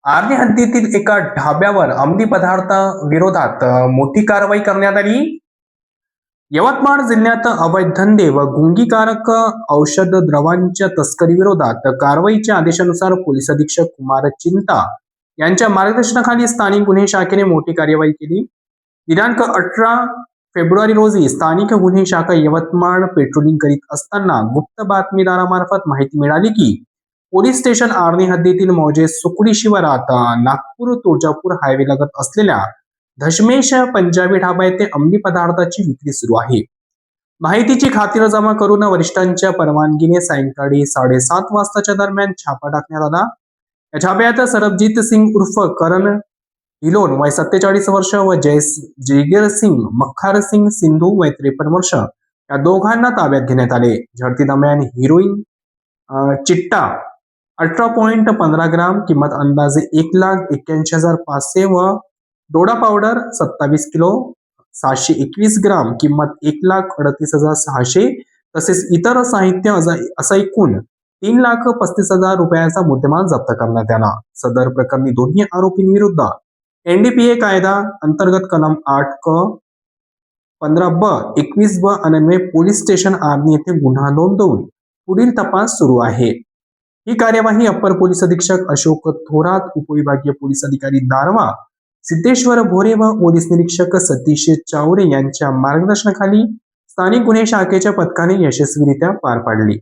आर्णी हद्दीतील एका ढाब्यावर अंमली पदार्थ विरोधात मोठी कारवाई करण्यात आली. यवतमाळ जिल्ह्यात अवैध धंदे व गुंगीकारक औषध द्रव्यांच्या तस्करी विरोधात कारवाईच्या आदेशानुसार पोलीस अधीक्षक कुमार चिंता यांच्या मार्गदर्शनाखाली स्थानिक गुन्हे शाखेने मोठी कार्यवाही केली. दिनांक 18 फेब्रुवारी रोजी स्थानिक गुन्हे शाखा यवतमाळ पेट्रोलिंग करीत असताना गुप्त बातमीदारामार्फत माहिती मिळाली की पोलीस स्टेशन आर्णी हद्दीतील मौजे सुकडी शिवारात नागपूर तुळजापूर हायवे लगत असलेल्या धशमेश पंजाबी ढाबा येथे अंमली पदार्थाची विक्री सुरू आहे. माहितीची खातिरजमा करून वरिष्ठांच्या परवानगीने सायंकाळी 7:30 वाजताच्या दरम्यान छापा टाकण्यात आला. या छाप्यात सरबजीत सिंग उर्फ करण हिलोन वय 47 वर्ष व जयगीर सिंग मखार सिंग सिंधू वय 53 वर्ष या दोघांना ताब्यात घेण्यात आले. झडती दरम्यान हिरोईन चिट्टा 18.15 ग्राम किंमत अंदाजे 1,81,500 व डोडा पावडर 27 किलो 721 ग्राम किंमत 1,38,600 तसेच इतर साहित्य असा एकूण 3,35,000 रुपयाचा मुद्देमाल जप्त करण्यात आला. सदर प्रकरणी दोन्ही आरोपींविरुद्ध NDPA कायदा अंतर्गत कलम 8 क 15 ब 21 ब अन्वये पोलीस स्टेशन आर्णी येथे गुन्हा नोंदवून पुढील तपास सुरू आहे. ही कार्यवाही अप्पर पोलीस अधीक्षक अशोक थोरात, उपविभागीय पोलीस अधिकारी दारवा सिद्धेश्वर भोरे व पोलीस निरीक्षक सतीश चावरे यांच्या मार्गदर्शनाखाली स्थानिक गुन्हे शाखेच्या पथकाने यशस्वीरित्या पार पाडली.